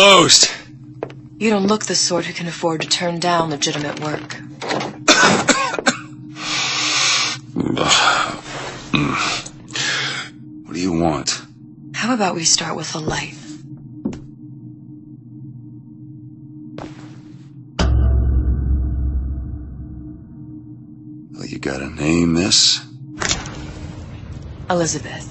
closed. You don't look the sort who can afford to turn down legitimate work. What do you want? How about we start with a light? Well, you gotta name this? Elizabeth.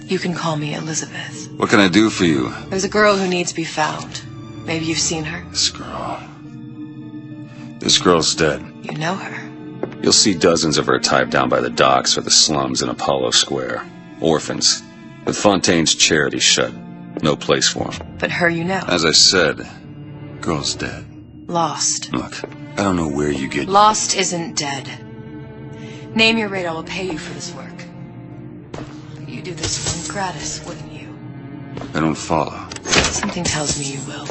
You can call me Elizabeth. What can I do for you? There's a girl who needs to be found. Maybe you've seen her. This girl's dead. You know her. You'll see dozens of her tied down by the docks or the slums in Apollo Square. Orphans. With Fontaine's charity shut. No place for them. But her you know. As I said, girl's dead. Lost. Look, I don't know where you get... Lost isn't dead. Name your rate, I will pay you for this work. You'd do this for me gratis, wouldn't you? I don't follow. Something tells me you will.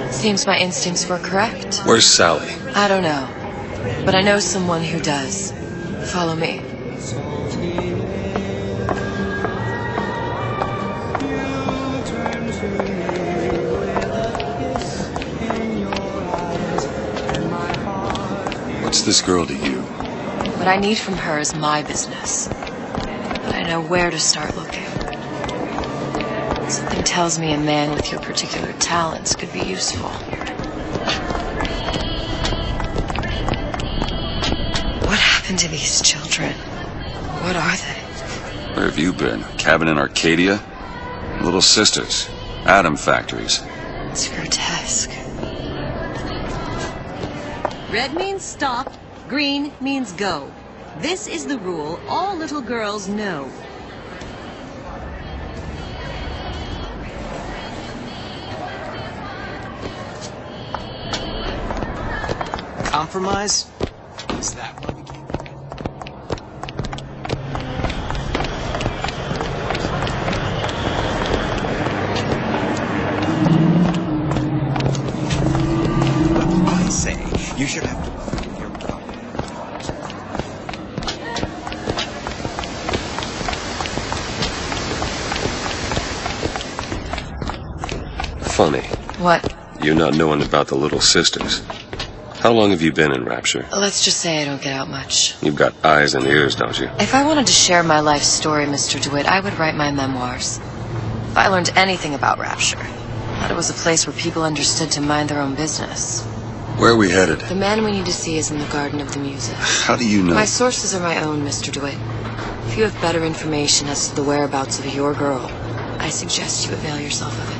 Seems my instincts were correct. Where's Sally? I don't know. But I know someone who does. Follow me. What's this girl to you? What I need from her is my business. But I know where to start looking. Something tells me a man with your particular talents could be useful. What happened to these children? What are they? Where have you been? Cabin in Arcadia? Little sisters. Atom factories. It's grotesque. Red means stop, green means go. This is the rule all little girls know. Compromise? Is that what we came for? I say, you should have to welcome your problem. Funny. What? You not knowing about the Little Sisters. How long have you been in Rapture? Let's just say I don't get out much. You've got eyes and ears, don't you? If I wanted to share my life story, Mr. DeWitt, I would write my memoirs. If I learned anything about Rapture, that it was a place where people understood to mind their own business. Where are we headed? The man we need to see is in the Garden of the Muses. How do you know? My sources are my own, Mr. DeWitt. If you have better information as to the whereabouts of your girl, I suggest you avail yourself of it.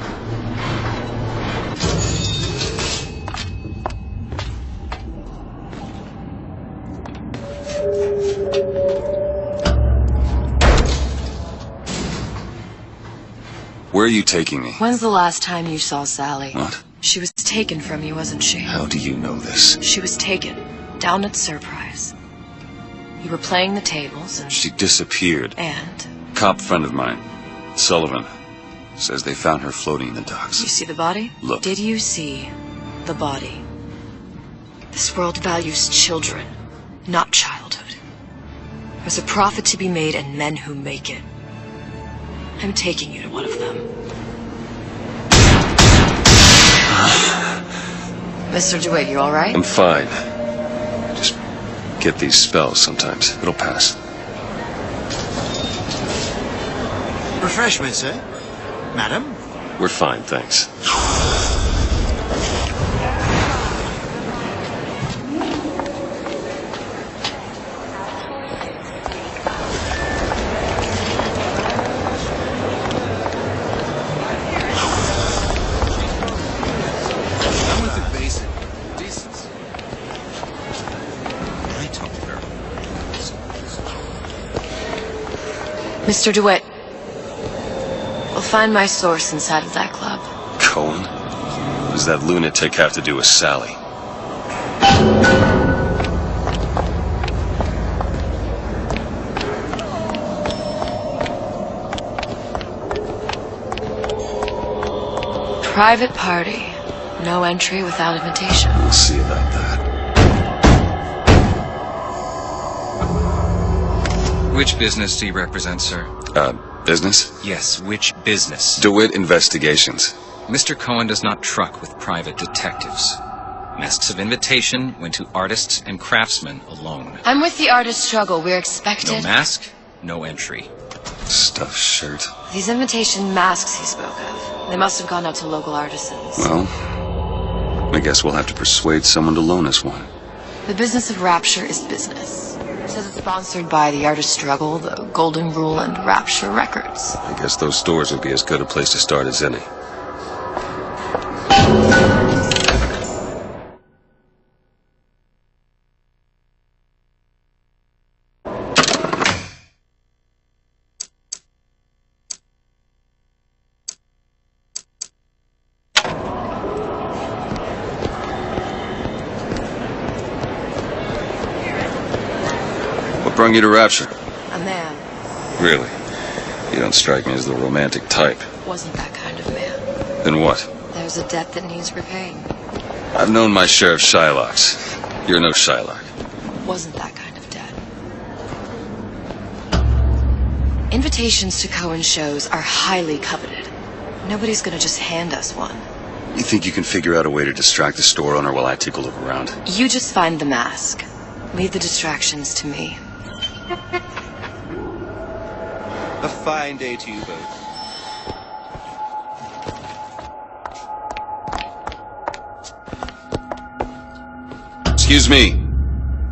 Where are you taking me? When's the last time you saw Sally? What? She was taken from you, wasn't she? How do you know this? She was taken, down at Surprise. You were playing the tables and... She disappeared. And? Cop friend of mine, Sullivan, says they found her floating in the docks. You see the body? Look. Did you see the body? This world values children, not childhood. There's a profit to be made and men who make it. I'm taking you to one of them. Mr. DeWitt, you all right? I'm fine. Just get these spells sometimes. It'll pass. Refreshments, eh? Madam? We're fine, thanks. Mr. DeWitt, we'll find my source inside of that club. Cohen? What does that lunatic have to do with Sally? Private party. No entry without invitation. We'll see about that. Which business do you represent, sir? Business? Yes, which business? DeWitt Investigations. Mr. Cohen does not truck with private detectives. Masks of invitation went to artists and craftsmen alone. I'm with the artist struggle. We're expected. No mask, no entry. Stuffed shirt. These invitation masks he spoke of. They must have gone out to local artisans. Well, I guess we'll have to persuade someone to loan us one. The business of Rapture is business. It says it's sponsored by the artist struggle, the Golden Rule, and Rapture Records. I guess those stores would be as good a place to start as any. What brung you to Rapture? A man. Really? You don't strike me as the romantic type. Wasn't that kind of man. Then what? There's a debt that needs repaying. I've known my share of Shylocks. You're no Shylock. Wasn't that kind of debt. Invitations to Cohen shows are highly coveted. Nobody's gonna just hand us one. You think you can figure out a way to distract the store owner while I take a look around? You just find the mask. Leave the distractions to me. A fine day to you both. Excuse me.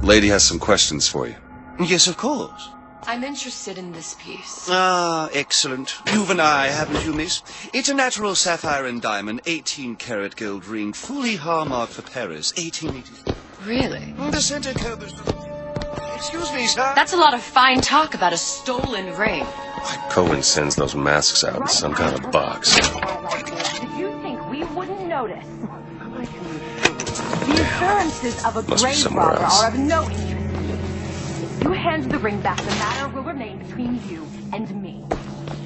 Lady has some questions for you. Yes, of course. I'm interested in this piece. Ah, excellent. You've an eye, haven't you, miss? It's a natural sapphire and diamond, 18-karat gold ring, fully hallmarked for Paris, 1880. Really? The center curve is... Excuse me, sir. That's a lot of fine talk about a stolen ring. Cohen sends those masks out in some kind of box. Did you think we wouldn't notice? The assurances of a Must be grave somewhere robber else. are of no interest to me. If you hand the ring back, the matter will remain between you and me.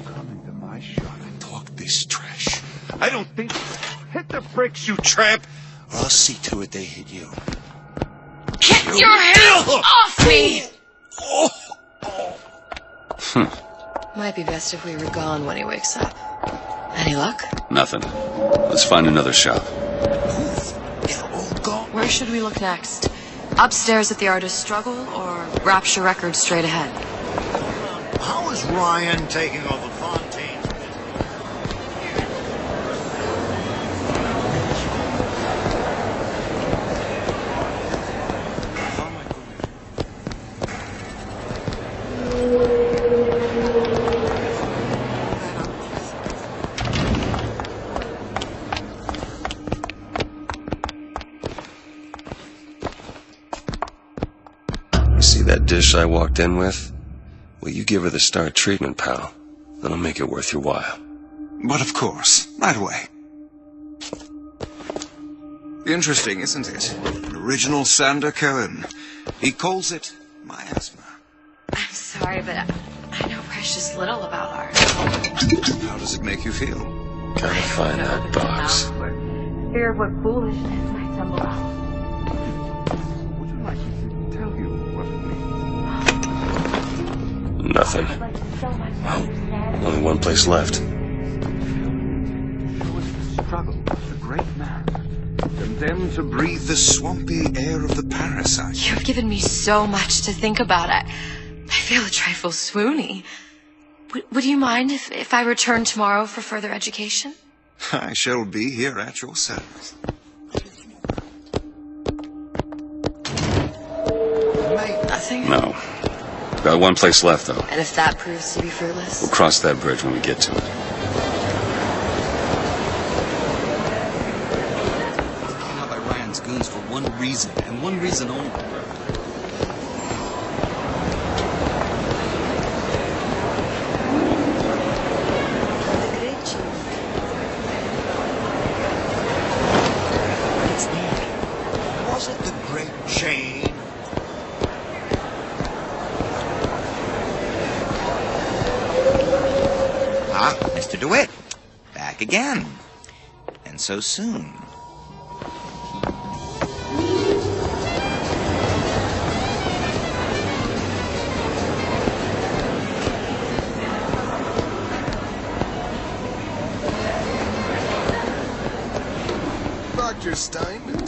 Come into my shop and talk this trash. I don't think... Hit the bricks, you tramp! I'll see to it they hit you. Get your hands off me! Might be best if we were gone when he wakes up. Any luck? Nothing. Let's find another shop. They're all gone. Where should we look next? Upstairs at the artist struggle or Rapture Records straight ahead? How is Ryan taking over Fontaine's business? You see that dish I walked in with? Well, you give her the star treatment, pal. That'll make it worth your while. But of course, right away. Interesting, isn't it? An original Sander Cohen. He calls it miasma. I'm sorry, but I know precious little about art. How does it make you feel? Gotta find that box. Fear of what foolishness might tumble out. Would you like me to tell you what it means? Nothing. I'd like so much to understand. Only one place left. Show us the struggle of the great man. Condemned to breathe the swampy air of the parasite. You've given me so much to think about. I feel a trifle swoony. Would you mind if I return tomorrow for further education? I shall be here at your service. Nothing? No. Got one place left, though. And if that proves to be fruitless? We'll cross that bridge when we get to it. Taken out by Ryan's goons for one reason, and one reason only. Was it the Great Chain? Ah, Mr. DeWitt. Back again. And so soon. Dr. Steinman.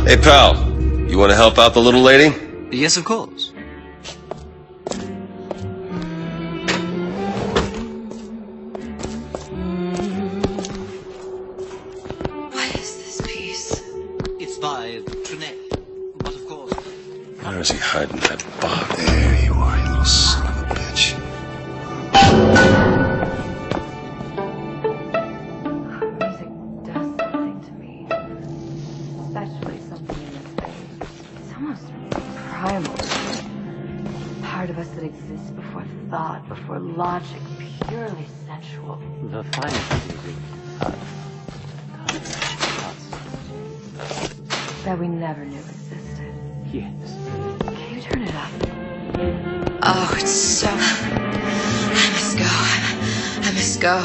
Hey, pal. You want to help out the little lady? Yes, of course. What is this piece? It's by Trenet. But of course... Where is he hiding that box? There you are, you little son of a bitch. Music does something to me. Especially something in this thing. It's almost primal. Part of us that exists before thought, before logic, purely sensual. The finest music. That we never knew existed. Yes. Can you turn it up? Oh, it's so... I must go. I must go.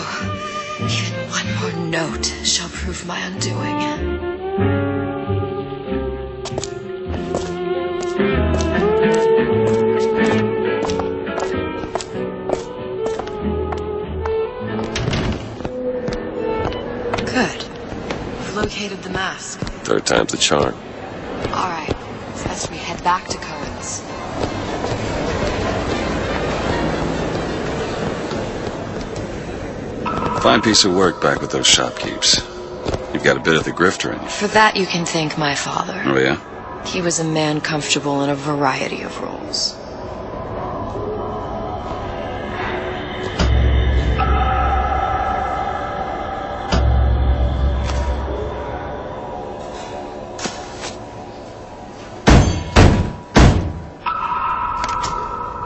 Even one more note shall prove my undoing. Good. We've located the mask. Third time's the charm. All right. It's best we head back to Cohen's. Fine piece of work back with those shopkeepers. You've got a bit of the grifter in you. For that, you can thank my father. Oh, yeah? He was a man comfortable in a variety of roles.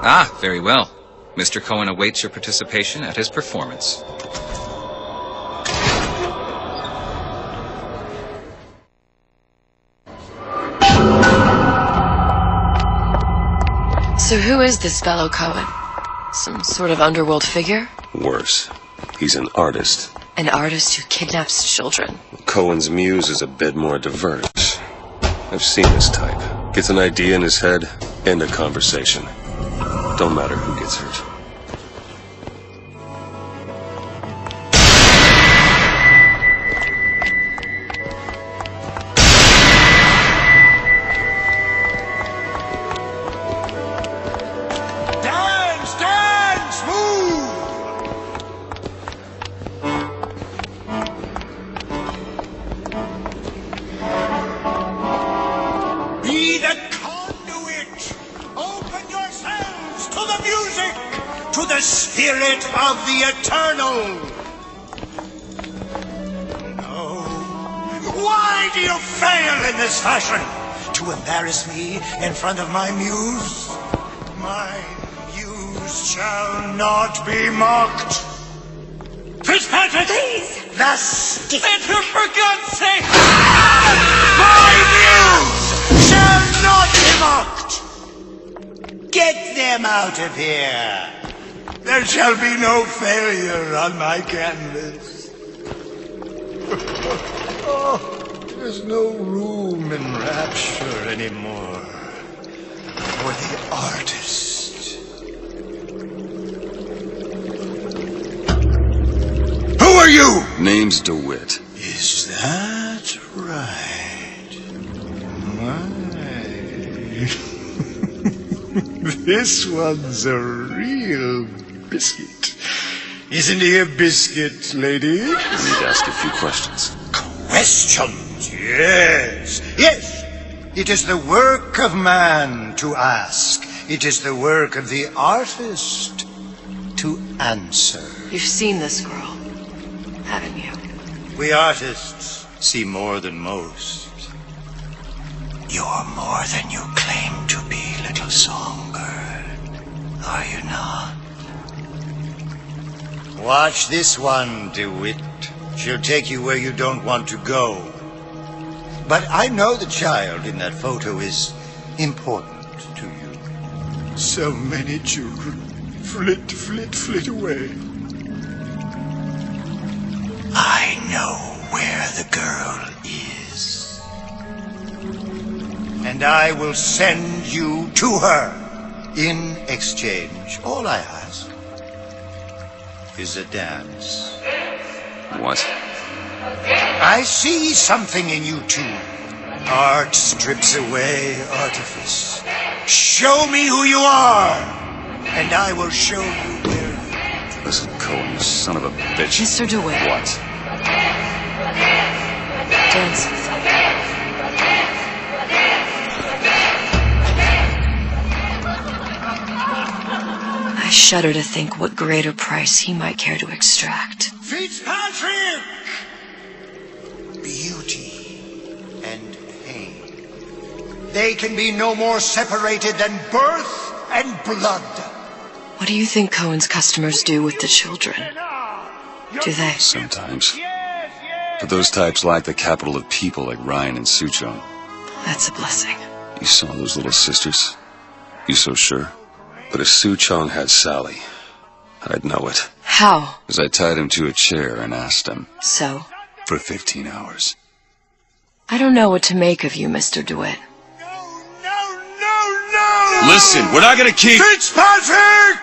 Ah, very well. Mr. Cohen awaits your participation at his performance. So who is this fellow Cohen? Some sort of underworld figure? Worse. He's an artist. An artist who kidnaps children. Cohen's muse is a bit more diverse. I've seen this type. Gets an idea in his head, end a conversation. Don't matter who gets hurt. Dance, dance, move! Be the conduit! Open yourselves to the music! To the spirit of the eternal! No. Why do you fail in this fashion? To embarrass me in front of my muse? My muse shall not be mocked. Fitzpatrick! Please! The stick! Enter, for God's sake! My muse shall not be mocked! Get them out of here! There shall be no failure on my canvas. Oh, there's no room in rapture anymore for the artist. Who are you? Name's DeWitt. Is that right? My. This one's a real biscuit. Isn't he a biscuit, lady? I need to ask you a few questions. Questions, yes. Yes, it is the work of man to ask. It is the work of the artist to answer. You've seen this girl, haven't you? We artists see more than most. You're more than you claim to be, little songbird. Are you not? Watch this one, DeWitt. She'll take you where you don't want to go. But I know the child in that photo is important to you. So many children. Flit, flit, flit away. I know where the girl is. And I will send you to her. In exchange, all I ask is a dance. What? I see something in you two. Art strips away artifice. Show me who you are, and I will show you where. Listen, Cohen, you son of a bitch. Mr. DeWitt. What? Dance with him. I shudder to think what greater price he might care to extract. Fitzpatrick! Beauty and pain. They can be no more separated than birth and blood. What do you think Cohen's customers do with the children? Do they? Sometimes. But those types lack the capital of people like Ryan and Suchong. That's a blessing. You saw those little sisters? You so sure? But if Suchong had Sally, I'd know it. How? As I tied him to a chair and asked him. So? For 15 hours. I don't know what to make of you, Mr. DeWitt. Listen, we're not gonna keep... Fitzpatrick!